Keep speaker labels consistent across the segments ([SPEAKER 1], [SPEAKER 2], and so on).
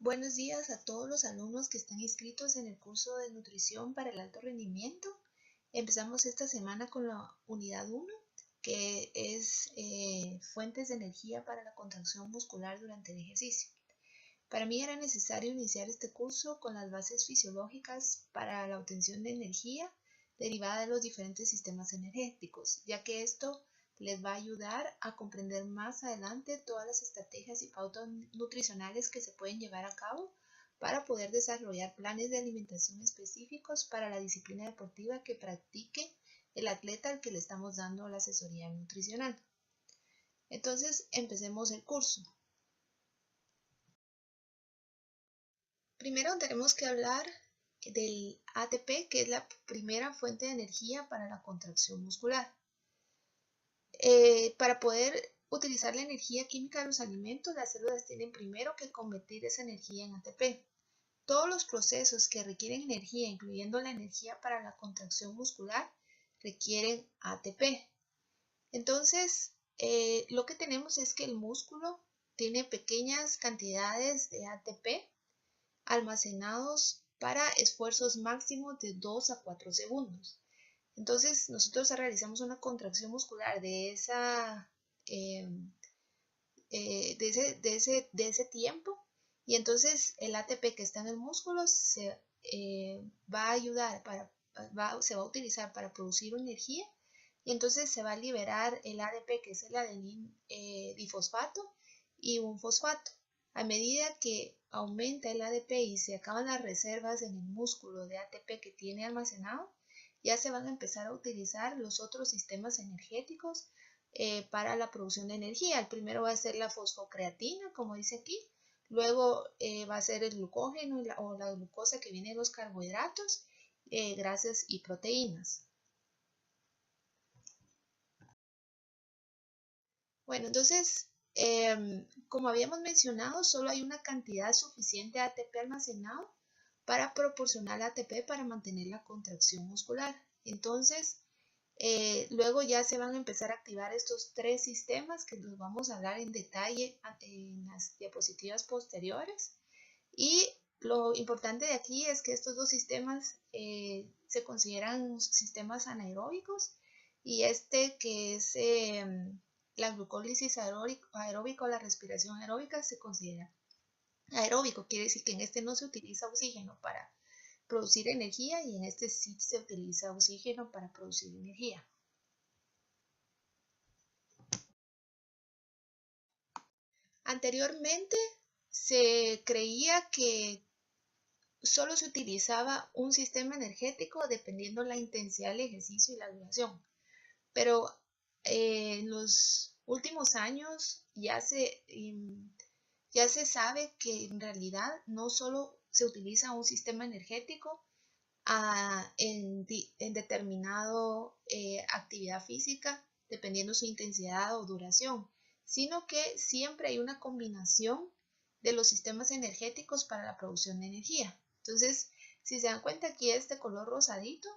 [SPEAKER 1] Buenos días a todos los alumnos que están inscritos en el curso de nutrición para el alto rendimiento. Empezamos esta semana con la unidad 1, que es fuentes de energía para la contracción muscular durante el ejercicio. Para mí era necesario iniciar este curso con las bases fisiológicas para la obtención de energía derivada de los diferentes sistemas energéticos, ya que esto les va a ayudar a comprender más adelante todas las estrategias y pautas nutricionales que se pueden llevar a cabo para poder desarrollar planes de alimentación específicos para la disciplina deportiva que practique el atleta al que le estamos dando la asesoría nutricional. Entonces, empecemos el curso. Primero tenemos que hablar del ATP, que es la primera fuente de energía para la contracción muscular. Para poder utilizar la energía química de los alimentos, las células tienen primero que convertir esa energía en ATP. Todos los procesos que requieren energía, incluyendo la energía para la contracción muscular, requieren ATP. Entonces, lo que tenemos es que el músculo tiene pequeñas cantidades de ATP almacenados para esfuerzos máximos de 2 a 4 segundos. Entonces, nosotros realizamos una contracción muscular de ese tiempo, y entonces el ATP que está en el músculo se va a ayudar se va a utilizar para producir energía, y entonces se va a liberar el ADP, que es el adenina difosfato, y un fosfato. A medida que aumenta el ADP y se acaban las reservas en el músculo de ATP que tiene almacenado, ya se van a empezar a utilizar los otros sistemas energéticos para la producción de energía. El primero va a ser la fosfocreatina, como dice aquí. Luego va a ser el glucógeno o la glucosa que viene de los carbohidratos, grasas y proteínas. Bueno, entonces, como habíamos mencionado, solo hay una cantidad suficiente de ATP almacenado para proporcionar ATP para mantener la contracción muscular. Entonces, luego ya se van a empezar a activar estos tres sistemas que los vamos a hablar en detalle en las diapositivas posteriores. Y lo importante de aquí es que estos dos sistemas se consideran sistemas anaeróbicos, y este que es la glucólisis aeróbica o la respiración aeróbica se considera aeróbico. Quiere decir que en este no se utiliza oxígeno para producir energía, y en este sí se utiliza oxígeno para producir energía. Anteriormente se creía que solo se utilizaba un sistema energético dependiendo la intensidad del ejercicio y la duración, pero en los últimos años ya se sabe que en realidad no solo se utiliza un sistema energético en determinado actividad física, dependiendo su intensidad o duración, sino que siempre hay una combinación de los sistemas energéticos para la producción de energía. Entonces, si se dan cuenta, aquí este color rosadito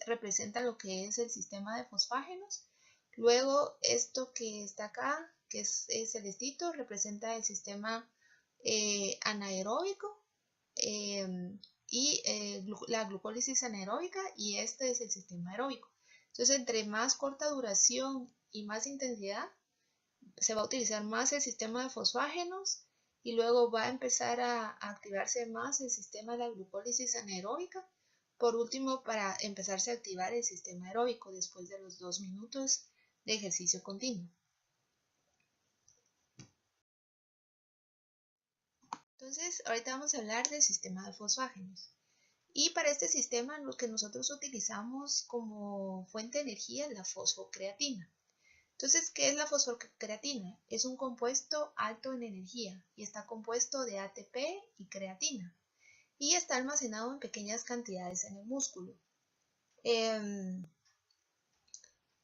[SPEAKER 1] representa lo que es el sistema de fosfágenos. Luego, esto que está acá, que es celestito, representa el sistema anaeróbico, y la glucólisis anaeróbica, y este es el sistema aeróbico. Entonces, entre más corta duración y más intensidad, se va a utilizar más el sistema de fosfágenos, y luego va a empezar a activarse más el sistema de la glucólisis anaeróbica. Por último, para empezarse a activar el sistema aeróbico después de los 2 minutos de ejercicio continuo. Entonces, ahorita vamos a hablar del sistema de fosfágenos. Y para este sistema lo que nosotros utilizamos como fuente de energía es la fosfocreatina. Entonces, ¿qué es la fosfocreatina? Es un compuesto alto en energía y está compuesto de ATP y creatina, y está almacenado en pequeñas cantidades en el músculo.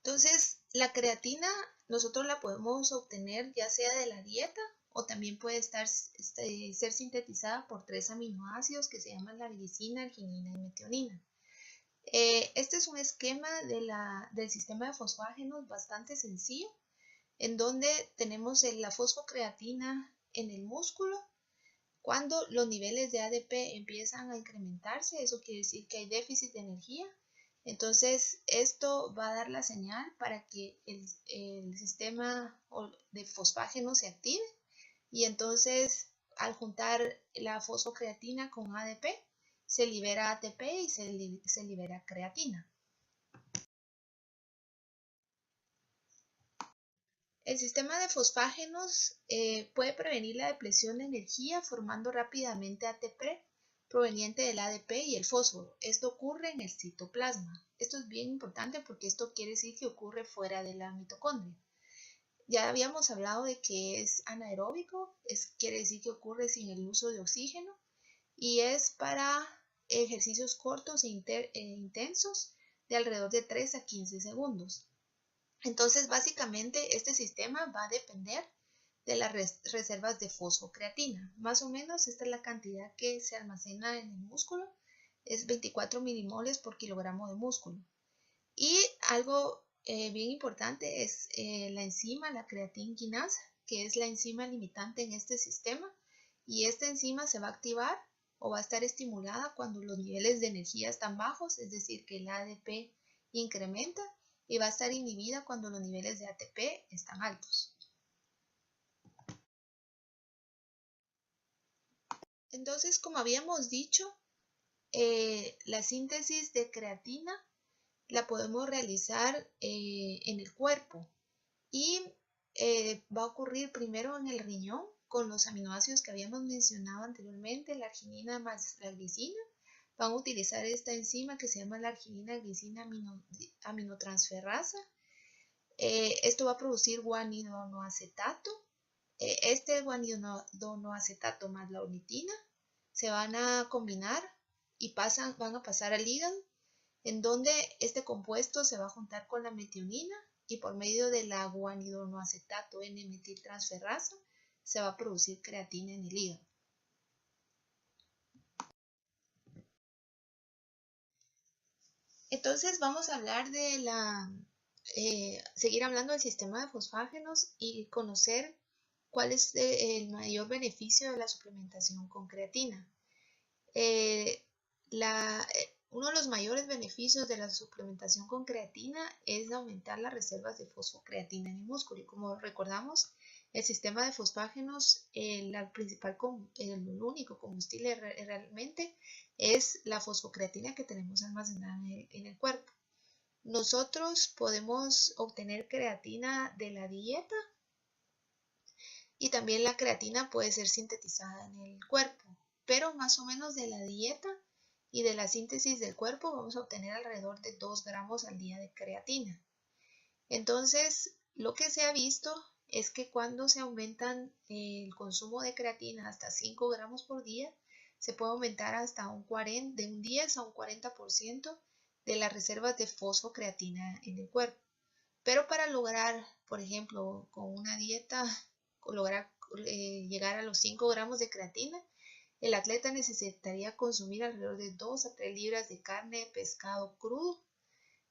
[SPEAKER 1] Entonces, la creatina nosotros la podemos obtener ya sea de la dieta, o también puede ser sintetizada por 3 aminoácidos que se llaman la glicina, arginina y metionina. Este es un esquema del sistema de fosfágenos bastante sencillo, en donde tenemos la fosfocreatina en el músculo. Cuando los niveles de ADP empiezan a incrementarse, eso quiere decir que hay déficit de energía. Entonces, esto va a dar la señal para que el sistema de fosfágeno se active. Y entonces, al juntar la fosfocreatina con ADP, se libera ATP y se libera creatina. El sistema de fosfágenos puede prevenir la depleción de energía formando rápidamente ATP proveniente del ADP y el fósforo. Esto ocurre en el citoplasma. Esto es bien importante porque esto quiere decir que ocurre fuera de la mitocondria. Ya habíamos hablado de que es anaeróbico, quiere decir que ocurre sin el uso de oxígeno y es para ejercicios cortos e intensos de alrededor de 3 a 15 segundos. Entonces, básicamente, este sistema va a depender de las reservas de fosfocreatina. Más o menos, esta es la cantidad que se almacena en el músculo. Es 24 milimoles por kilogramo de músculo. Y algo bien importante es la enzima, la creatina quinasa, que es la enzima limitante en este sistema. Y esta enzima se va a activar o va a estar estimulada cuando los niveles de energía están bajos, es decir, que el ADP incrementa, y va a estar inhibida cuando los niveles de ATP están altos. Entonces, como habíamos dicho, la síntesis de creatina la podemos realizar en el cuerpo y va a ocurrir primero en el riñón con los aminoácidos que habíamos mencionado anteriormente, la arginina más la glicina. Van a utilizar esta enzima que se llama la arginina glicina aminotransferasa. Esto va a producir guanidonoacetato. Este guanidonoacetato más la ornitina se van a combinar y van a pasar al hígado, en donde este compuesto se va a juntar con la metionina y por medio de la guanidonoacetato N-metiltransferasa se va a producir creatina en el hígado. Entonces vamos a hablar de seguir hablando del sistema de fosfágenos y conocer cuál es el mayor beneficio de la suplementación con creatina. Uno de los mayores beneficios de la suplementación con creatina es aumentar las reservas de fosfocreatina en el músculo. Y como recordamos, el sistema de fosfágenos, el único combustible realmente es la fosfocreatina que tenemos almacenada en el cuerpo. Nosotros podemos obtener creatina de la dieta y también la creatina puede ser sintetizada en el cuerpo, pero más o menos de la dieta y de la síntesis del cuerpo vamos a obtener alrededor de 2 gramos al día de creatina. Entonces, lo que se ha visto es que cuando se aumentan el consumo de creatina hasta 5 gramos por día, se puede aumentar hasta de un 10 a un 40% de las reservas de fosfocreatina en el cuerpo. Pero para lograr, por ejemplo, con una dieta, lograr llegar a los 5 gramos de creatina, el atleta necesitaría consumir alrededor de 2 a 3 libras de carne, pescado crudo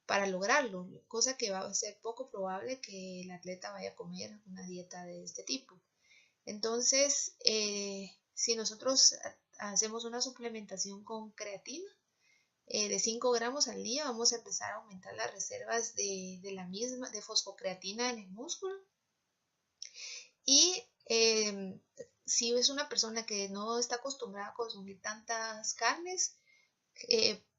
[SPEAKER 1] para lograrlo, cosa que va a ser poco probable que el atleta vaya a comer una dieta de este tipo. Entonces, si nosotros hacemos una suplementación con creatina de 5 gramos al día, vamos a empezar a aumentar las reservas de la misma, de fosfocreatina en el músculo. Y si es una persona que no está acostumbrada a consumir tantas carnes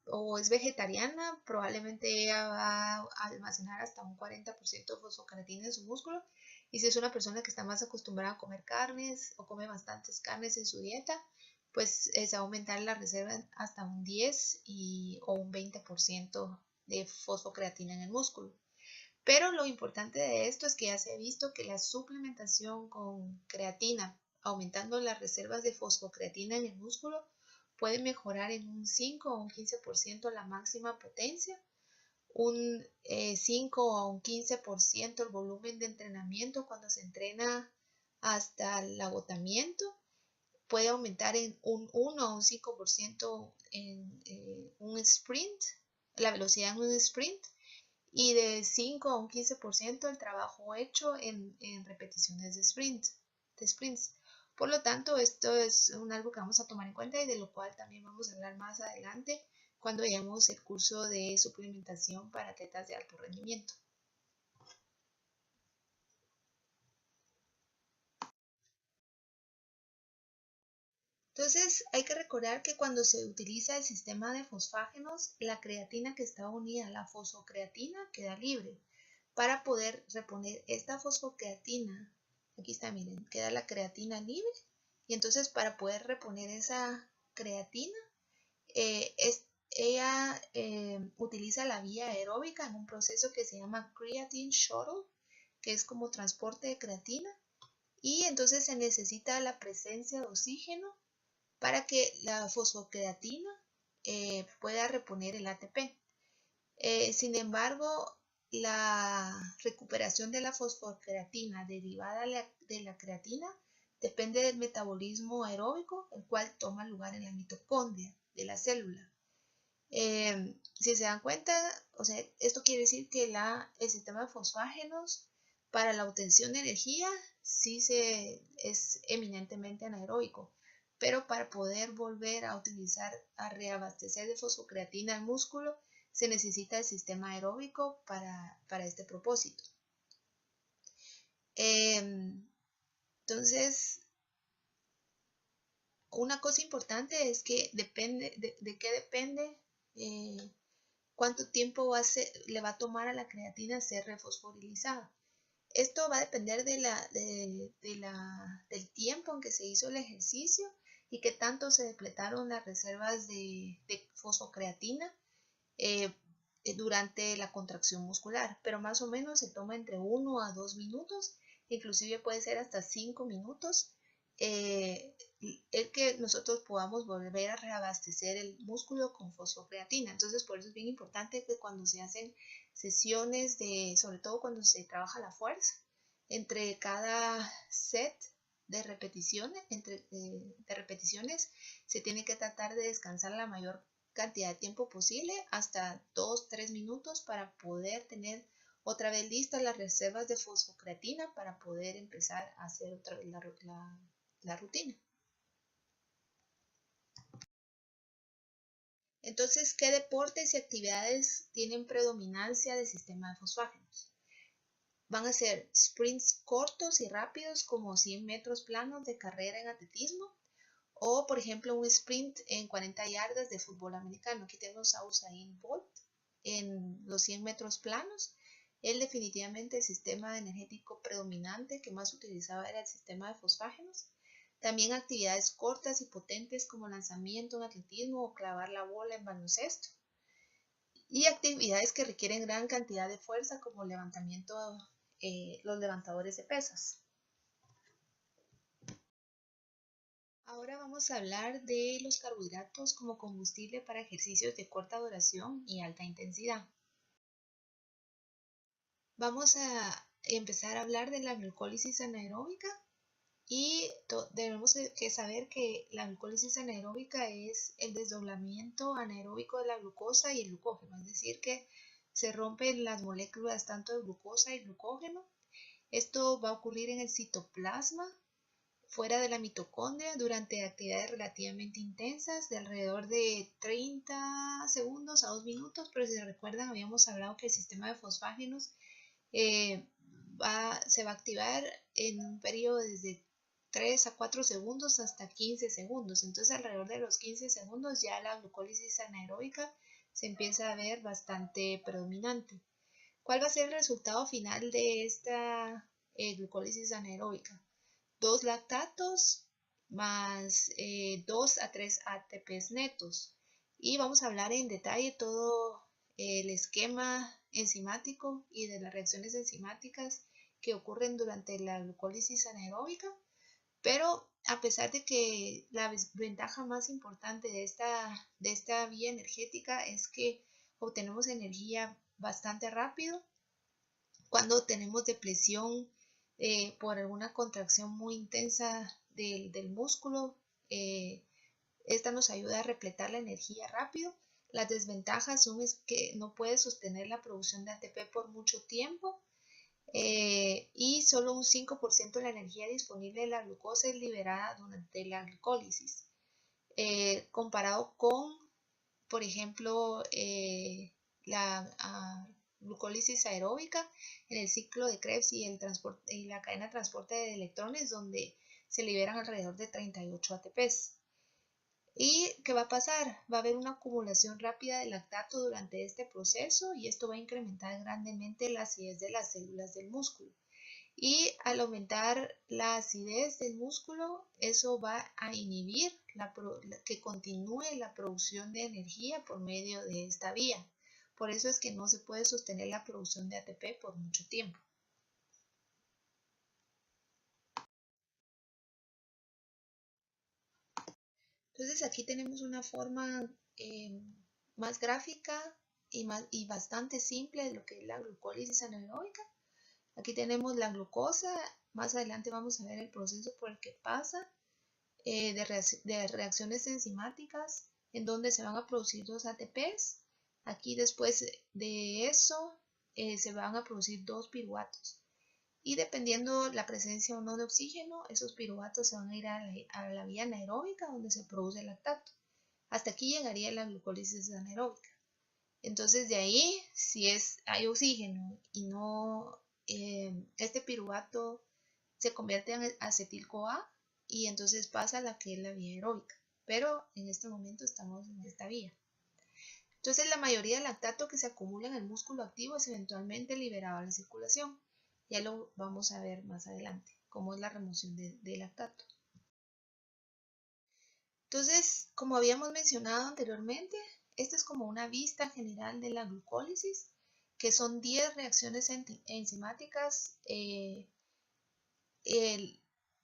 [SPEAKER 1] o es vegetariana, probablemente ella va a almacenar hasta un 40% de fosfocreatina en su músculo. Y si es una persona que está más acostumbrada a comer carnes o come bastantes carnes en su dieta, pues se va a aumentar la reserva hasta un 10 o un 20% de fosfocreatina en el músculo. Pero lo importante de esto es que ya se ha visto que la suplementación con creatina, aumentando las reservas de fosfocreatina en el músculo, puede mejorar en un 5 o un 15% la máxima potencia, un 5 a un 15% el volumen de entrenamiento cuando se entrena hasta el agotamiento, puede aumentar en un 1 a un 5% en un sprint, la velocidad en un sprint, y de 5 a un 15% el trabajo hecho en repeticiones de sprints. Por lo tanto, esto es algo que vamos a tomar en cuenta y de lo cual también vamos a hablar más adelante cuando veamos el curso de suplementación para atletas de alto rendimiento. Entonces, hay que recordar que cuando se utiliza el sistema de fosfágenos, la creatina que está unida a la fosfocreatina queda libre. Para poder reponer esta fosfocreatina, aquí está, miren, queda la creatina libre. Y entonces, para poder reponer esa creatina, ella utiliza la vía aeróbica en un proceso que se llama creatine shuttle, que es como transporte de creatina. Y entonces se necesita la presencia de oxígeno para que la fosfocreatina pueda reponer el ATP. Sin embargo, la recuperación de la fosfocreatina derivada de la creatina depende del metabolismo aeróbico, el cual toma lugar en la mitocondria de la célula. Si se dan cuenta, o sea, esto quiere decir que el sistema de fosfágenos para la obtención de energía sí es eminentemente anaeróbico, pero para poder volver a utilizar, a reabastecer de fosfocreatina al músculo, se necesita el sistema aeróbico para este propósito. Entonces, una cosa importante es que depende de qué depende cuánto tiempo le va a tomar a la creatina ser refosforilizada. Esto va a depender del tiempo en que se hizo el ejercicio y qué tanto se depletaron las reservas de fosfocreatina durante la contracción muscular, pero más o menos se toma entre 1 a 2 minutos, inclusive puede ser hasta 5 minutos, el que nosotros podamos volver a reabastecer el músculo con fosfocreatina. Entonces, por eso es bien importante que cuando se hacen sesiones sobre todo cuando se trabaja la fuerza, entre cada set de repeticiones, se tiene que tratar de descansar la mayor cantidad de tiempo posible, hasta 2-3 minutos, para poder tener otra vez listas las reservas de fosfocreatina para poder empezar a hacer otra vez la rutina. Entonces, ¿qué deportes y actividades tienen predominancia del sistema de fosfágenos? Van a ser sprints cortos y rápidos como 100 metros planos de carrera en atletismo, o por ejemplo un sprint en 40 yardas de fútbol americano. Aquí tenemos a Usain Bolt en los 100 metros planos. Él definitivamente el sistema energético predominante que más utilizaba era el sistema de fosfágenos. También actividades cortas y potentes como lanzamiento en atletismo o clavar la bola en baloncesto. Y actividades que requieren gran cantidad de fuerza como levantamiento, los levantadores de pesas. Ahora vamos a hablar de los carbohidratos como combustible para ejercicios de corta duración y alta intensidad. Vamos a empezar a hablar de la glucólisis anaeróbica y debemos que saber que la glucólisis anaeróbica es el desdoblamiento anaeróbico de la glucosa y el glucógeno, es decir, que se rompen las moléculas tanto de glucosa y glucógeno. Esto va a ocurrir en el citoplasma, fuera de la mitocondria, durante actividades relativamente intensas de alrededor de 30 segundos a 2 minutos, pero si se recuerdan habíamos hablado que el sistema de fosfágenos se va a activar en un periodo desde 3 a 4 segundos hasta 15 segundos. Entonces alrededor de los 15 segundos ya la glucólisis anaeróbica se empieza a ver bastante predominante. ¿Cuál va a ser el resultado final de esta glucólisis anaeróbica? 2 lactatos más 2 a 3 ATPs netos. Y vamos a hablar en detalle todo el esquema enzimático y de las reacciones enzimáticas que ocurren durante la glucólisis anaeróbica. Pero a pesar de que la ventaja más importante de esta vía energética es que obtenemos energía bastante rápido, cuando tenemos depresión por alguna contracción muy intensa del músculo, esta nos ayuda a repletar la energía rápido. Las desventajas son que no puede sostener la producción de ATP por mucho tiempo. y solo un 5% de la energía disponible de la glucosa es liberada durante la glucólisis, comparado con, por ejemplo, la glucólisis aeróbica en el ciclo de Krebs y la cadena de transporte de electrones, donde se liberan alrededor de 38 ATPs. ¿Y qué va a pasar? Va a haber una acumulación rápida de lactato durante este proceso y esto va a incrementar grandemente la acidez de las células del músculo. Y al aumentar la acidez del músculo, eso va a inhibir que continúe la producción de energía por medio de esta vía. Por eso es que no se puede sostener la producción de ATP por mucho tiempo. Entonces aquí tenemos una forma más gráfica y bastante simple de lo que es la glucólisis anaeróbica. Aquí tenemos la glucosa, más adelante vamos a ver el proceso por el que pasa, de reacciones enzimáticas en donde se van a producir 2 ATPs. Aquí después de eso se van a producir 2 piruvatos. Y dependiendo la presencia o no de oxígeno, esos piruvatos se van a ir a la vía anaeróbica donde se produce el lactato. Hasta aquí llegaría la glucólisis anaeróbica. Entonces de ahí, si hay oxígeno y no, este piruvato se convierte en acetil-CoA y entonces pasa a la que es la vía aeróbica. Pero en este momento estamos en esta vía. Entonces la mayoría del lactato que se acumula en el músculo activo es eventualmente liberado a la circulación. Ya lo vamos a ver más adelante, cómo es la remoción de lactato. Entonces, como habíamos mencionado anteriormente, esta es como una vista general de la glucólisis, que son 10 reacciones enzimáticas.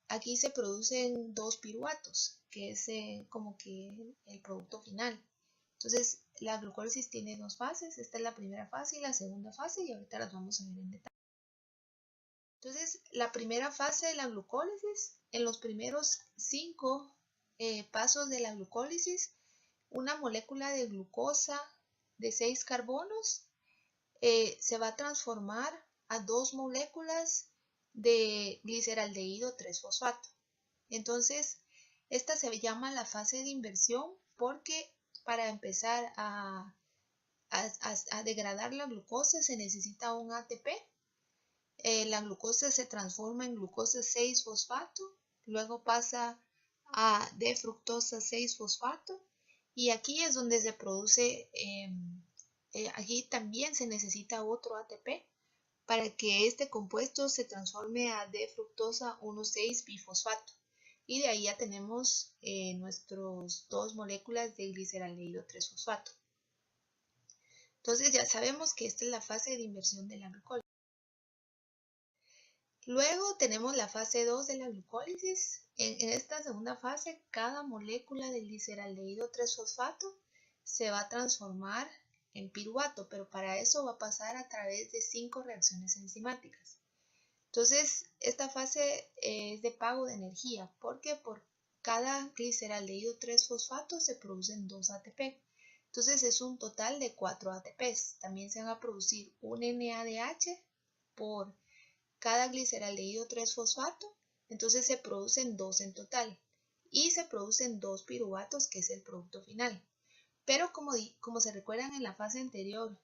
[SPEAKER 1] Aquí se producen 2 piruvatos, que es como que el producto final. Entonces, la glucólisis tiene 2 fases. Esta es la primera fase y la segunda fase, y ahorita las vamos a ver en detalle. Entonces, la primera fase de la glucólisis, en los primeros 5 pasos de la glucólisis, una molécula de glucosa de 6 carbonos se va a transformar a 2 moléculas de gliceraldehído 3-fosfato. Entonces, esta se llama la fase de inversión porque para empezar a degradar la glucosa se necesita un ATP. La glucosa se transforma en glucosa 6-fosfato, luego pasa a D-fructosa 6-fosfato y aquí es donde se produce, aquí también se necesita otro ATP para que este compuesto se transforme a D-fructosa 1,6-bifosfato. Y de ahí ya tenemos nuestras 2 moléculas de gliceraldehído 3-fosfato. Entonces ya sabemos que esta es la fase de inversión de la glucólisis. Luego tenemos la fase 2 de la glucólisis. En esta segunda fase, cada molécula de gliceraldehído 3-fosfato se va a transformar en piruvato, pero para eso va a pasar a través de 5 reacciones enzimáticas. Entonces, esta fase es de pago de energía, porque por cada gliceraldehído 3-fosfato se producen 2 ATP. Entonces, es un total de 4 ATPs. También se van a producir un NADH por cada gliceraldehído 3-fosfato. Entonces, se producen 2 en total. Y se producen 2 piruvatos, que es el producto final. Pero como se recuerdan en la fase anterior,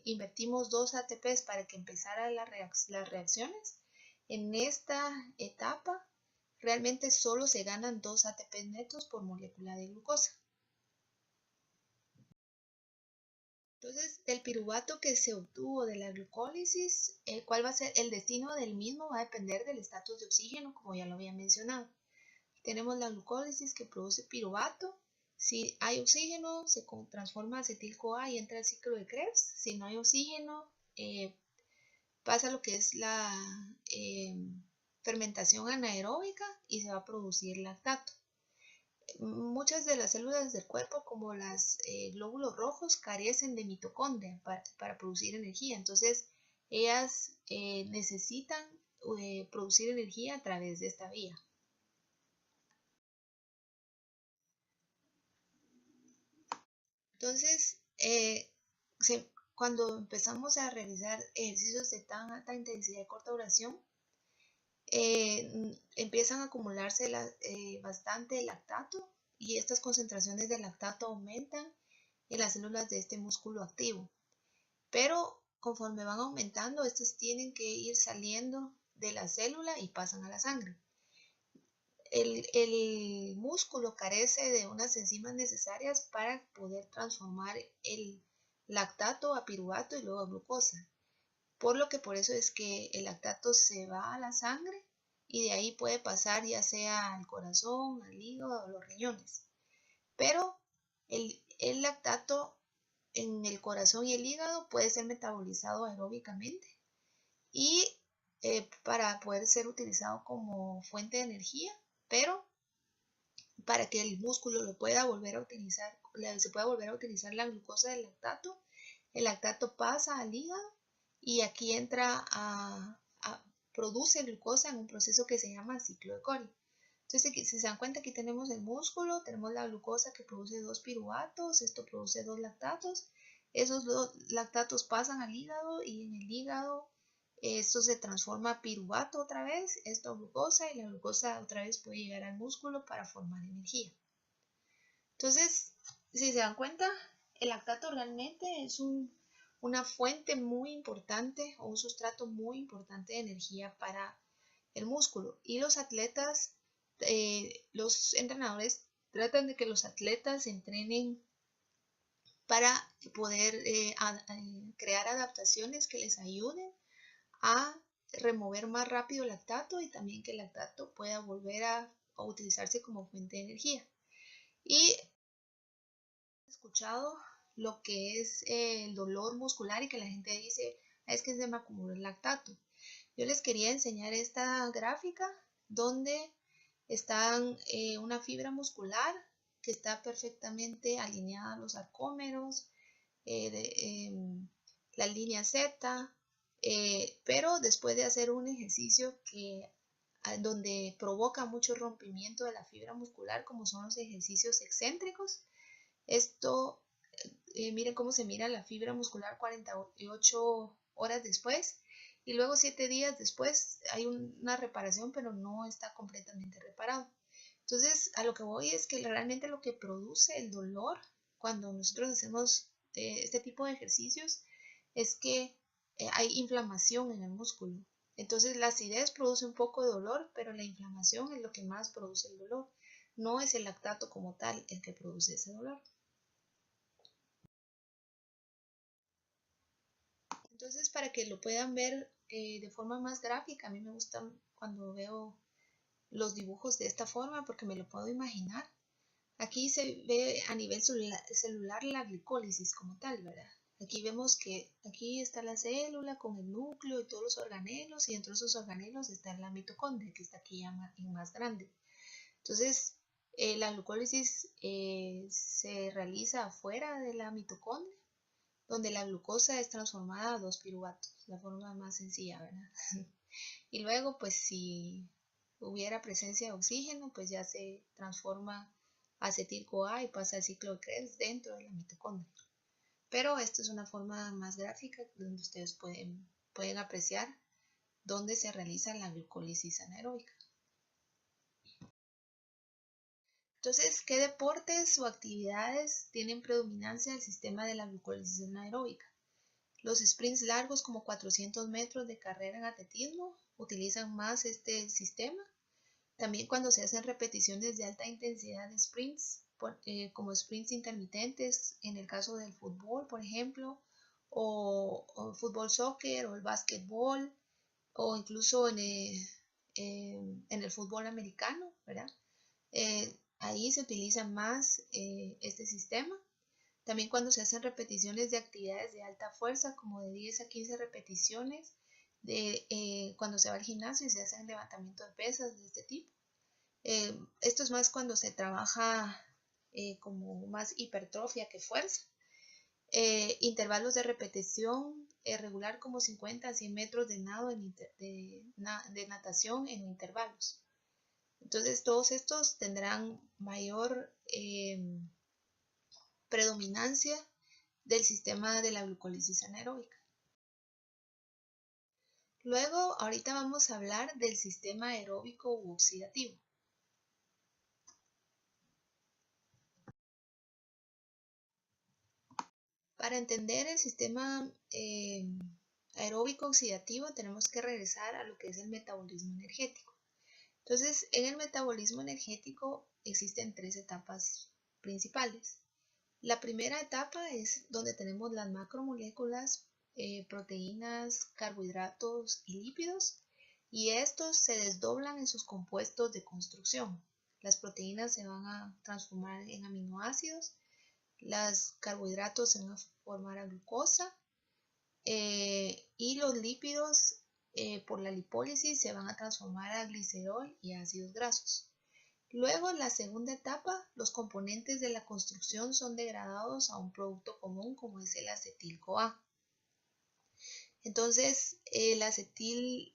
[SPEAKER 1] invertimos 2 ATPs para que empezaran las reacciones. En esta etapa realmente solo se ganan 2 ATPs netos por molécula de glucosa. Entonces, del piruvato que se obtuvo de la glucólisis, ¿cuál va a ser el destino del mismo? Va a depender del estatus de oxígeno, como ya lo había mencionado. Tenemos la glucólisis que produce piruvato. Si hay oxígeno, se transforma a acetil-CoA y entra al ciclo de Krebs. Si no hay oxígeno, pasa lo que es la fermentación anaeróbica y se va a producir lactato. Muchas de las células del cuerpo, como los glóbulos rojos, carecen de mitocondria para producir energía. Entonces, ellas necesitan producir energía a través de esta vía. Entonces, cuando empezamos a realizar ejercicios de tan alta intensidad y corta duración, empiezan a acumularse bastante lactato y estas concentraciones de lactato aumentan en las células de este músculo activo. Pero conforme van aumentando, estos tienen que ir saliendo de la célula y pasan a la sangre. El músculo carece de unas enzimas necesarias para poder transformar el lactato a piruvato y luego a glucosa. Por lo que por eso es que el lactato se va a la sangre y de ahí puede pasar ya sea al corazón, al hígado o a los riñones. Pero el lactato en el corazón y el hígado puede ser metabolizado aeróbicamente y para poder ser utilizado como fuente de energía, pero para que el músculo lo pueda volver a utilizar, se pueda volver a utilizar la glucosa del lactato, el lactato pasa al hígado y aquí entra produce glucosa en un proceso que se llama ciclo de Cori. Entonces, si se dan cuenta, aquí tenemos el músculo, tenemos la glucosa que produce 2 piruvatos, esto produce 2 lactatos, esos 2 lactatos pasan al hígado y en el hígado esto se transforma a piruvato otra vez, esto a glucosa y la glucosa otra vez puede llegar al músculo para formar energía. Entonces, si se dan cuenta, el lactato realmente es una fuente muy importante o un sustrato muy importante de energía para el músculo. Y los atletas, los entrenadores tratan de que los atletas entrenen para poder crear adaptaciones que les ayuden a remover más rápido el lactato y también que el lactato pueda volver a utilizarse como fuente de energía. Y he escuchado lo que es el dolor muscular y que la gente dice, es que se me acumuló el lactato. Yo les quería enseñar esta gráfica donde están una fibra muscular que está perfectamente alineada a los sarcómeros, la línea Z, pero después de hacer un ejercicio donde provoca mucho rompimiento de la fibra muscular, como son los ejercicios excéntricos, esto, miren cómo se mira la fibra muscular 48 horas después y luego 7 días después hay una reparación, pero no está completamente reparado. Entonces, a lo que voy es que realmente lo que produce el dolor cuando nosotros hacemos este tipo de ejercicios es que hay inflamación en el músculo. Entonces, la acidez produce un poco de dolor, pero la inflamación es lo que más produce el dolor. No es el lactato como tal el que produce ese dolor. Entonces, para que lo puedan ver de forma más gráfica, a mí me gusta cuando veo los dibujos de esta forma porque me lo puedo imaginar. Aquí se ve a nivel celular la glicólisis como tal, ¿verdad? Aquí vemos que aquí está la célula con el núcleo y todos los organelos y dentro de esos organelos está la mitocondria que está aquí en más grande. Entonces, la glucólisis se realiza afuera de la mitocondria, donde la glucosa es transformada a 2 piruvatos, la forma más sencilla, ¿verdad? Y luego, pues si hubiera presencia de oxígeno, pues ya se transforma a acetil-CoA y pasa al ciclo de Krebs dentro de la mitocondria. Pero esto es una forma más gráfica donde ustedes pueden apreciar dónde se realiza la glucólisis anaeróbica. Entonces, ¿qué deportes o actividades tienen predominancia del sistema de la glucólisis anaeróbica? Los sprints largos como 400 metros de carrera en atletismo utilizan más este sistema. También cuando se hacen repeticiones de alta intensidad de sprints, como sprints intermitentes en el caso del fútbol, por ejemplo, o fútbol soccer o el básquetbol, o incluso en el fútbol americano, ¿verdad? Ahí se utiliza más este sistema. También cuando se hacen repeticiones de actividades de alta fuerza, como de 10 a 15 repeticiones, cuando se va al gimnasio y se hacen levantamiento de pesas de este tipo. Esto es más cuando se trabaja como más hipertrofia que fuerza. Intervalos de repetición regular como 50 a 100 metros de natación en intervalos. Entonces todos estos tendrán mayor predominancia del sistema de la glucólisis anaeróbica. Luego, ahorita vamos a hablar del sistema aeróbico u oxidativo. Para entender el sistema aeróbico oxidativo tenemos que regresar a lo que es el metabolismo energético. Entonces, en el metabolismo energético existen tres etapas principales. La primera etapa es donde tenemos las macromoléculas, proteínas, carbohidratos y lípidos, y estos se desdoblan en sus compuestos de construcción. Las proteínas se van a transformar en aminoácidos, los carbohidratos se van a formar a glucosa, y los lípidos por la lipólisis se van a transformar a glicerol y ácidos grasos. Luego, en la segunda etapa, los componentes de la construcción son degradados a un producto común como es el acetil-CoA. Entonces, el acetil-CoA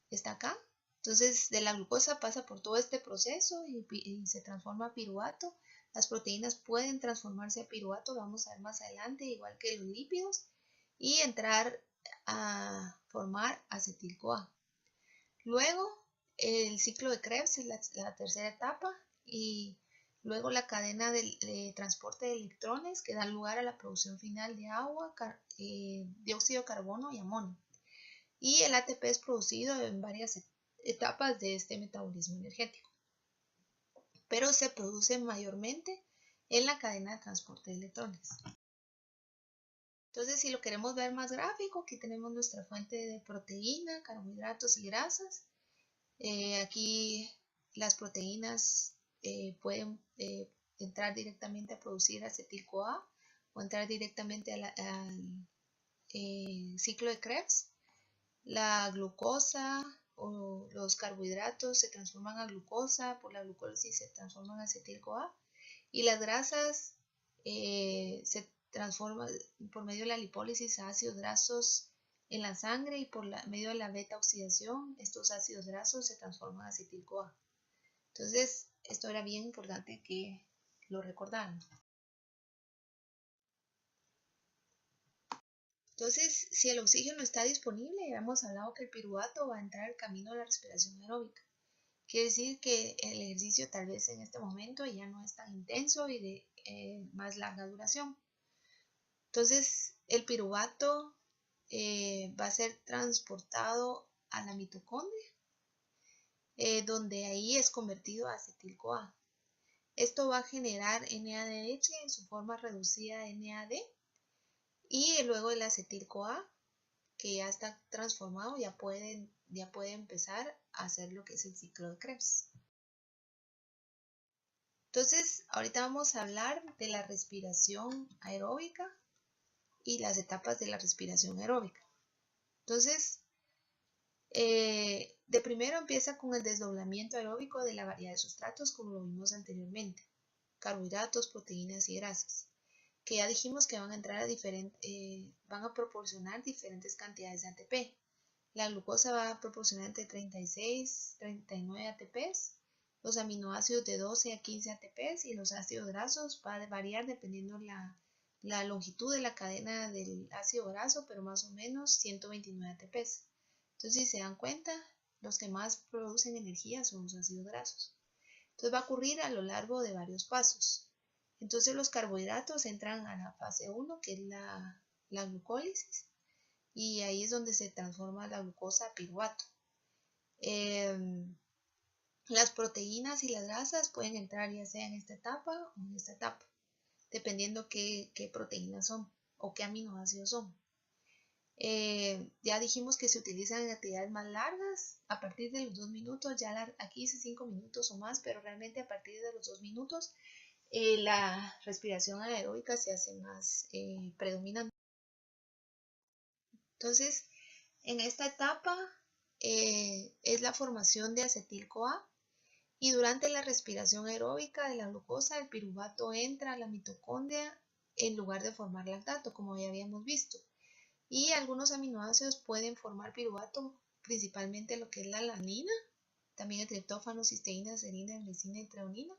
[SPEAKER 1] está acá. Entonces, de la glucosa pasa por todo este proceso y se transforma a piruvato. Las proteínas pueden transformarse a piruvato, lo vamos a ver más adelante, igual que los lípidos, y entrar a formar acetil-CoA. Luego, el ciclo de Krebs es la tercera etapa, y luego la cadena de transporte de electrones que dan lugar a la producción final de agua, dióxido de carbono y amonio. Y el ATP es producido en varias etapas de este metabolismo energético, pero se produce mayormente en la cadena de transporte de electrones. Entonces, si lo queremos ver más gráfico, aquí tenemos nuestra fuente de proteína, carbohidratos y grasas. Aquí las proteínas pueden entrar directamente a producir acetil-CoA o entrar directamente al ciclo de Krebs. La glucosa o los carbohidratos se transforman a glucosa, por la glucólisis se transforman a acetil-CoA, y las grasas se transforman por medio de la lipólisis a ácidos grasos en la sangre, y por medio de la beta oxidación estos ácidos grasos se transforman a acetil-CoA. Entonces, esto era bien importante que lo recordaran. Entonces, si el oxígeno está disponible, ya hemos hablado que el piruvato va a entrar al camino de la respiración aeróbica. Quiere decir que el ejercicio tal vez en este momento ya no es tan intenso y de más larga duración. Entonces, el piruvato va a ser transportado a la mitocondria, donde ahí es convertido a acetil-CoA. Esto va a generar NADH en su forma reducida de NAD, y luego el acetil-CoA, que ya está transformado, ya puede empezar a hacer lo que es el ciclo de Krebs. Entonces, ahorita vamos a hablar de la respiración aeróbica y las etapas de la respiración aeróbica. Entonces, de primero empieza con el desdoblamiento aeróbico de la variedad de sustratos, como lo vimos anteriormente: carbohidratos, proteínas y grasas, que ya dijimos que van a entrar van a proporcionar diferentes cantidades de ATP. La glucosa va a proporcionar entre 36 y 39 ATPs, los aminoácidos de 12 a 15 ATPs, y los ácidos grasos va a variar dependiendo la longitud de la cadena del ácido graso, pero más o menos 129 ATPs. Entonces, si se dan cuenta, los que más producen energía son los ácidos grasos. Entonces, va a ocurrir a lo largo de varios pasos. Entonces, los carbohidratos entran a la fase 1, que es la glucólisis, y ahí es donde se transforma la glucosa a piruvato. Las proteínas y las grasas pueden entrar ya sea en esta etapa o en esta etapa, dependiendo qué proteínas son o qué aminoácidos son. Ya dijimos que se utilizan en actividades más largas a partir de los 2 minutos. Aquí dice 5 minutos o más, pero realmente a partir de los 2 minutos la respiración anaeróbica se hace más predominante. Entonces, en esta etapa es la formación de acetil-CoA, y durante la respiración aeróbica de la glucosa, el piruvato entra a la mitocondria en lugar de formar lactato, como ya habíamos visto. Y algunos aminoácidos pueden formar piruvato, principalmente lo que es la alanina, también el triptófano, cisteína, serina, glicina y treonina.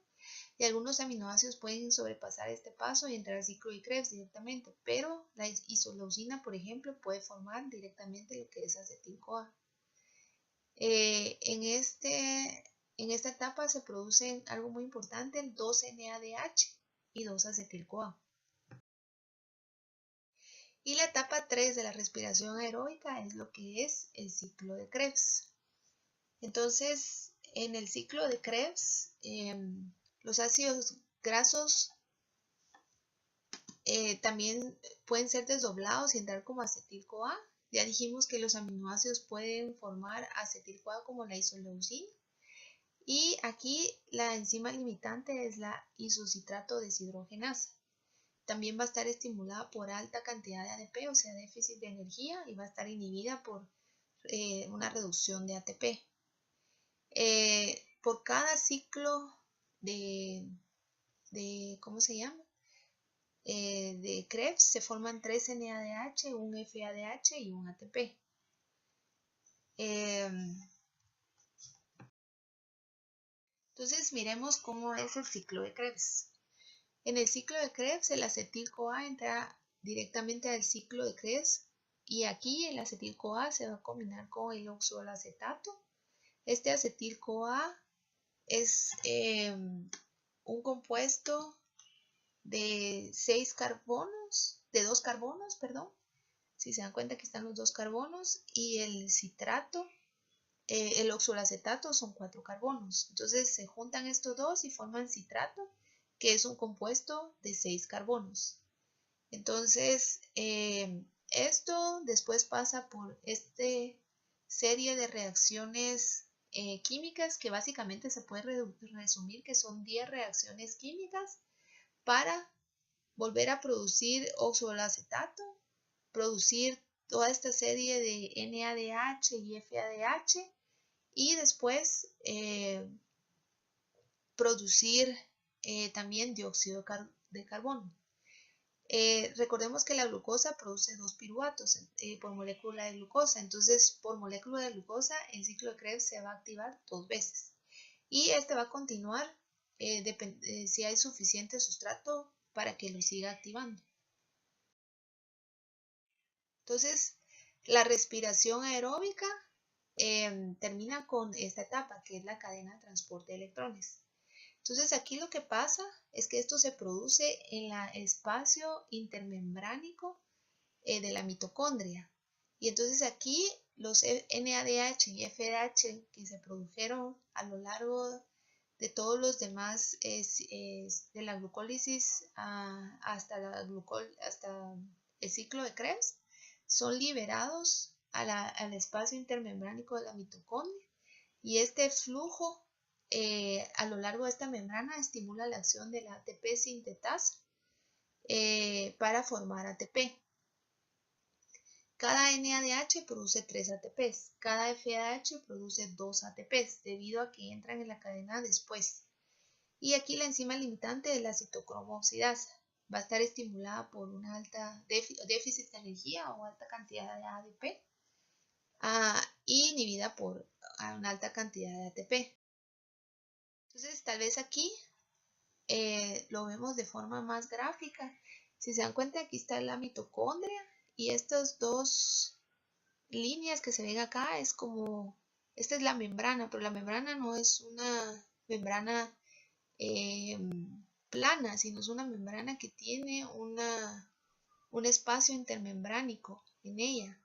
[SPEAKER 1] Y algunos aminoácidos pueden sobrepasar este paso y entrar al ciclo de Krebs directamente, pero la isoleucina, por ejemplo, puede formar directamente lo que es acetil-CoA. En esta etapa se producen algo muy importante, el 2-NADH y 2-acetil-CoA. Y la etapa 3 de la respiración aeróbica es lo que es el ciclo de Krebs. Entonces, en el ciclo de Krebs, los ácidos grasos también pueden ser desdoblados y entrar como acetil-CoA. Ya dijimos que los aminoácidos pueden formar acetil-CoA como la isoleucina. Y aquí la enzima limitante es la isocitrato deshidrogenasa. También va a estar estimulada por alta cantidad de ADP, o sea, déficit de energía, y va a estar inhibida por una reducción de ATP. Por cada ciclo ¿cómo se llama? De Krebs se forman 3 NADH, un FADH y un ATP. Entonces miremos cómo es el ciclo de Krebs. En el ciclo de Krebs el acetil-CoA entra directamente al ciclo de Krebs y aquí el acetil-CoA se va a combinar con el oxoacetato. Este acetil-CoA es un compuesto de 2 carbonos, perdón. Si se dan cuenta que están los 2 carbonos y el citrato, el oxoacetato son 4 carbonos. Entonces se juntan estos dos y forman citrato, que es un compuesto de 6 carbonos. Entonces, esto después pasa por esta serie de reacciones químicas que básicamente se puede resumir que son 10 reacciones químicas para volver a producir oxoacetato, producir toda esta serie de NADH y FADH y después producir también dióxido de carbono. Recordemos que la glucosa produce 2 piruvatos por molécula de glucosa, entonces por molécula de glucosa el ciclo de Krebs se va a activar 2 veces y este va a continuar si hay suficiente sustrato para que lo siga activando. Entonces la respiración aeróbica termina con esta etapa que es la cadena de transporte de electrones. Entonces aquí lo que pasa es que esto se produce en el espacio intermembránico de la mitocondria. Y entonces aquí los NADH y FADH que se produjeron a lo largo de todos los demás, de la glucólisis hasta el ciclo de Krebs, son liberados al espacio intermembránico de la mitocondria. Y este flujo a lo largo de esta membrana estimula la acción de la ATP sintetasa para formar ATP. Cada NADH produce 3 ATPs, cada FADH produce 2 ATPs debido a que entran en la cadena después. Y aquí la enzima limitante es la citocromo oxidasa. Va a estar estimulada por una alta déficit de energía o alta cantidad de ADP y inhibida por una alta cantidad de ATP. Entonces tal vez aquí lo vemos de forma más gráfica. Si se dan cuenta, aquí está la mitocondria y estas dos líneas que se ven acá es como, esta es la membrana, pero la membrana no es una membrana plana, sino es una membrana que tiene un espacio intermembránico en ella.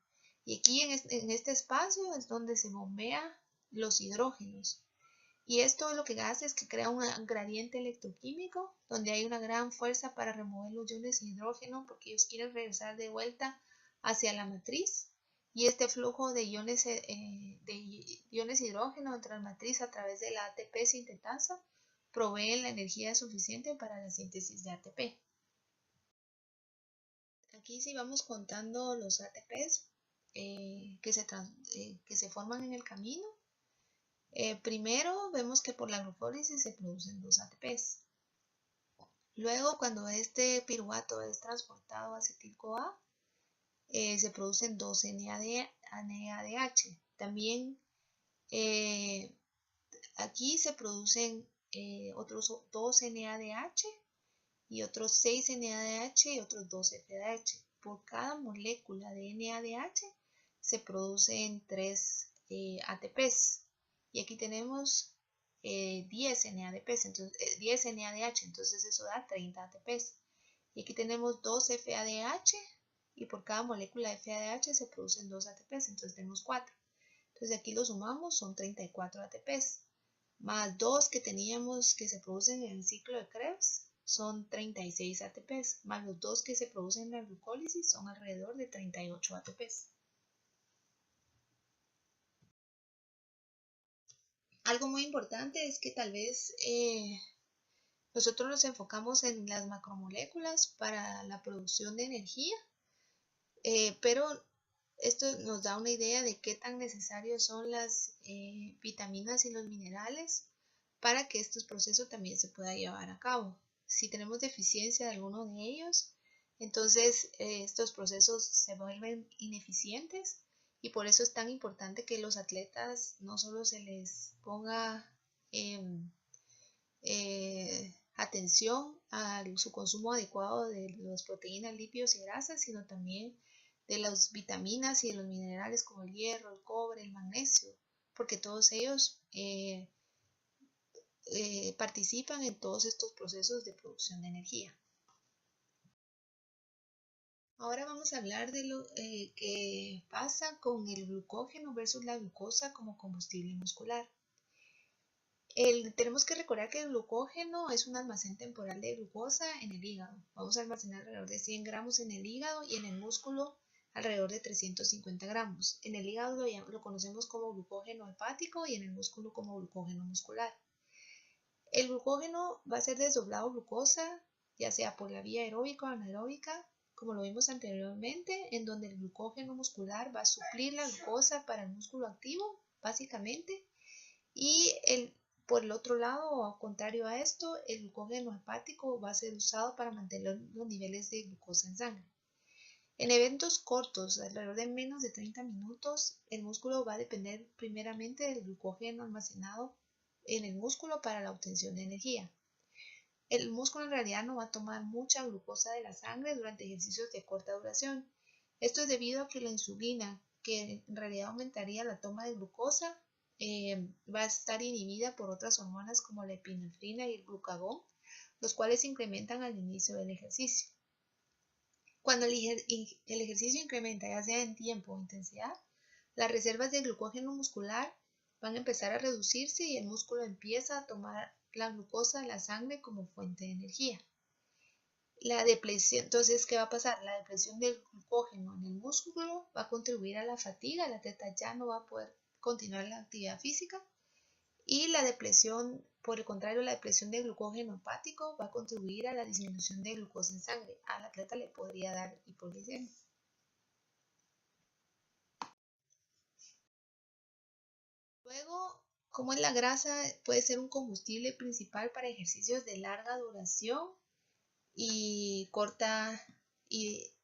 [SPEAKER 1] Y aquí en este espacio es donde se bombea los hidrógenos. Y esto lo que hace es que crea un gradiente electroquímico donde hay una gran fuerza para remover los iones de hidrógeno porque ellos quieren regresar de vuelta hacia la matriz. Y este flujo de iones hidrógeno entre la matriz a través de la ATP sintetasa provee la energía suficiente para la síntesis de ATP. Aquí sí vamos contando los ATPs que se forman en el camino. Primero vemos que por la glucólisis se producen 2 ATPs. Luego, cuando este piruvato es transportado a acetil-CoA, se producen 2 NADH. También aquí se producen otros 2 NADH y otros 6 NADH y otros 2 FADH. Por cada molécula de NADH se producen 3 ATPs. Y aquí tenemos 10 NADPs, entonces, 10 NADH, entonces eso da 30 ATPs. Y aquí tenemos 2 FADH y por cada molécula de FADH se producen 2 ATPs, entonces tenemos 4. Entonces aquí lo sumamos, son 34 ATPs, más 2 que teníamos que se producen en el ciclo de Krebs, son 36 ATPs, más los 2 que se producen en la glucólisis, son alrededor de 38 ATPs. Algo muy importante es que tal vez nosotros nos enfocamos en las macromoléculas para la producción de energía, pero esto nos da una idea de qué tan necesarios son las vitaminas y los minerales para que estos procesos también se puedan llevar a cabo. Si tenemos deficiencia de alguno de ellos, entonces estos procesos se vuelven ineficientes y por eso es tan importante que los atletas no solo se les ponga atención a su consumo adecuado de las proteínas, lípidos y grasas, sino también de las vitaminas y de los minerales como el hierro, el cobre, el magnesio, porque todos ellos participan en todos estos procesos de producción de energía. Ahora vamos a hablar de lo que pasa con el glucógeno versus la glucosa como combustible muscular. Tenemos que recordar que el glucógeno es un almacén temporal de glucosa en el hígado. Vamos a almacenar alrededor de 100 gramos en el hígado y en el músculo alrededor de 350 gramos. En el hígado lo conocemos como glucógeno hepático y en el músculo como glucógeno muscular. El glucógeno va a ser desdoblado glucosa, ya sea por la vía aeróbica o anaeróbica, como lo vimos anteriormente, en donde el glucógeno muscular va a suplir la glucosa para el músculo activo, básicamente, y por el otro lado, o al contrario a esto, el glucógeno hepático va a ser usado para mantener los niveles de glucosa en sangre. En eventos cortos, alrededor de menos de 30 minutos, el músculo va a depender primeramente del glucógeno almacenado en el músculo para la obtención de energía. El músculo en realidad no va a tomar mucha glucosa de la sangre durante ejercicios de corta duración. Esto es debido a que la insulina, que en realidad aumentaría la toma de glucosa, va a estar inhibida por otras hormonas como la epinefrina y el glucagón, los cuales se incrementan al inicio del ejercicio. Cuando el ejercicio incrementa, ya sea en tiempo o intensidad, las reservas de glucógeno muscular van a empezar a reducirse y el músculo empieza a tomar la glucosa de la sangre como fuente de energía. La depresión, entonces, ¿qué va a pasar? La depresión del glucógeno en el músculo va a contribuir a la fatiga, el atleta ya no va a poder continuar la actividad física y la depresión, por el contrario, la depresión del glucógeno hepático va a contribuir a la disminución de glucosa en sangre. Al atleta le podría dar hipoglicemia. Luego, ¿cómo es la grasa? Puede ser un combustible principal para ejercicios de larga duración y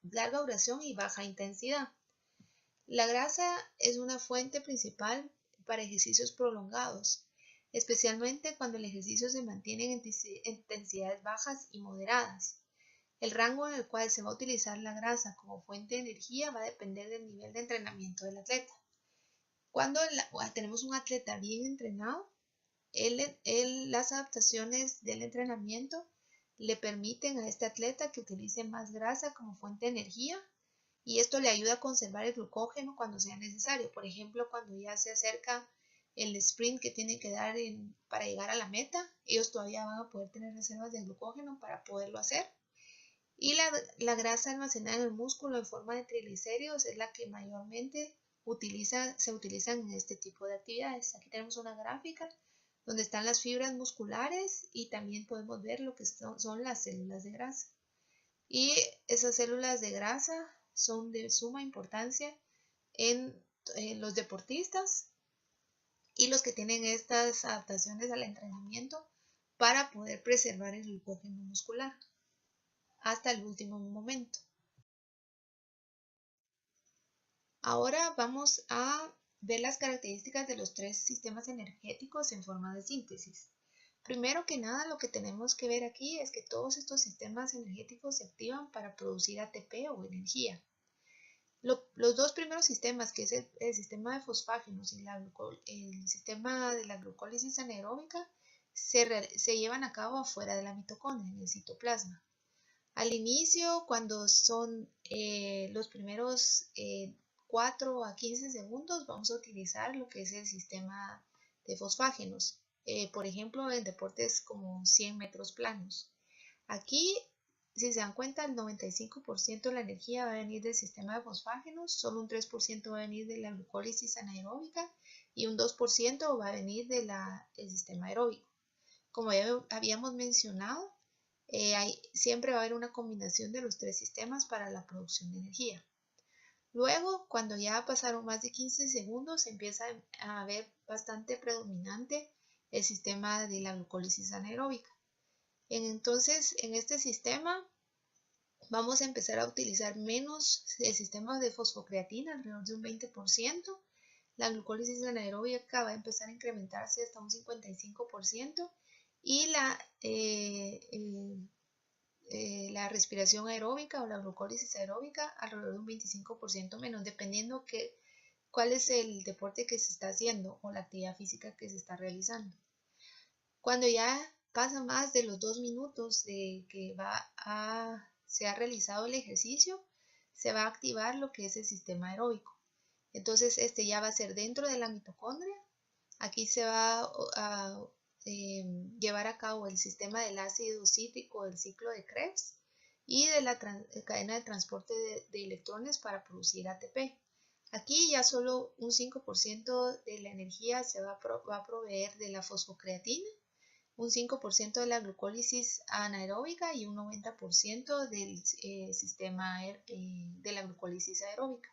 [SPEAKER 1] larga duración y baja intensidad. La grasa es una fuente principal para ejercicios prolongados, especialmente cuando el ejercicio se mantiene en intensidades bajas y moderadas. El rango en el cual se va a utilizar la grasa como fuente de energía va a depender del nivel de entrenamiento del atleta. Cuando tenemos un atleta bien entrenado, las adaptaciones del entrenamiento le permiten a este atleta que utilice más grasa como fuente de energía y esto le ayuda a conservar el glucógeno cuando sea necesario. Por ejemplo, cuando ya se acerca el sprint que tiene que dar para llegar a la meta, ellos todavía van a poder tener reservas de glucógeno para poderlo hacer. Y la grasa almacenada en el músculo en forma de triglicéridos es la que mayormente se utiliza en este tipo de actividades. Aquí tenemos una gráfica donde están las fibras musculares y también podemos ver lo que son las células de grasa. Y esas células de grasa son de suma importancia en los deportistas y los que tienen estas adaptaciones al entrenamiento para poder preservar el glucógeno muscular hasta el último momento. Ahora vamos a ver las características de los tres sistemas energéticos en forma de síntesis. Primero que nada, lo que tenemos que ver aquí es que todos estos sistemas energéticos se activan para producir ATP o energía. Los dos primeros sistemas, que es el sistema de fosfágenos y el sistema de la glucólisis anaeróbica, se llevan a cabo afuera de la mitocondria, en el citoplasma. Al inicio, cuando son los primeros 4 a 15 segundos, vamos a utilizar lo que es el sistema de fosfágenos. Por ejemplo, en deportes como 100 metros planos. Aquí, si se dan cuenta, el 95% de la energía va a venir del sistema de fosfágenos, solo un 3% va a venir de la glucólisis anaeróbica y un 2% va a venir del sistema aeróbico. Como ya habíamos mencionado, siempre va a haber una combinación de los tres sistemas para la producción de energía. Luego, cuando ya pasaron más de 15 segundos, empieza a ver bastante predominante el sistema de la glucólisis anaeróbica. Entonces, en este sistema vamos a empezar a utilizar menos el sistema de fosfocreatina, alrededor de un 20%. La glucólisis anaeróbica va a empezar a incrementarse hasta un 55% y la respiración aeróbica o la glucólisis aeróbica alrededor de un 25% menos, dependiendo cuál es el deporte que se está haciendo o la actividad física que se está realizando. Cuando ya pasa más de los 2 minutos de que se ha realizado el ejercicio, se va a activar lo que es el sistema aeróbico. Entonces este ya va a ser dentro de la mitocondria. Aquí se va a llevar a cabo el sistema del ácido cítrico del ciclo de Krebs y de la cadena de transporte de electrones para producir ATP. Aquí ya solo un 5% de la energía se va a proveer de la fosfocreatina, un 5% de la glucólisis anaeróbica y un 90% del sistema de la glucólisis aeróbica.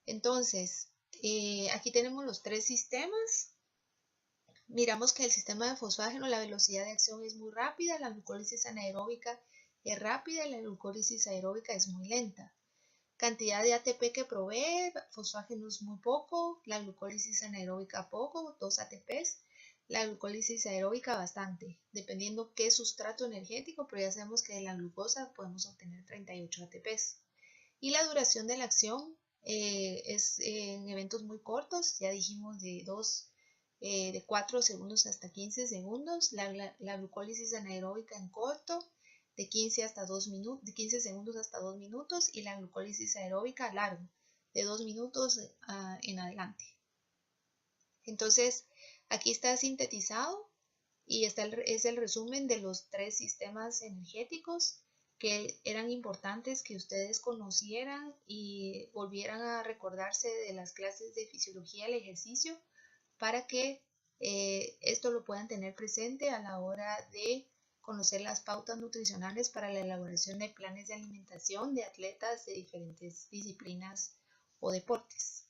[SPEAKER 1] Entonces, aquí tenemos los tres sistemas. Miramos que el sistema de fosfágeno, la velocidad de acción es muy rápida, la glucólisis anaeróbica es rápida y la glucólisis aeróbica es muy lenta. Cantidad de ATP que provee, fosfágenos muy poco, la glucólisis anaeróbica poco, 2 ATPs, la glucólisis aeróbica bastante, dependiendo qué sustrato energético, pero ya sabemos que de la glucosa podemos obtener 38 ATPs. Y la duración de la acción es en eventos muy cortos, ya dijimos de 4 segundos hasta 15 segundos, la glucólisis anaeróbica en corto, de 15 segundos hasta 2 minutos, y la glucólisis aeróbica largo, de 2 minutos en adelante. Entonces, aquí está sintetizado y es el resumen de los tres sistemas energéticos que eran importantes que ustedes conocieran y volvieran a recordarse de las clases de fisiología del ejercicio para que esto lo puedan tener presente a la hora de conocer las pautas nutricionales para la elaboración de planes de alimentación de atletas de diferentes disciplinas o deportes.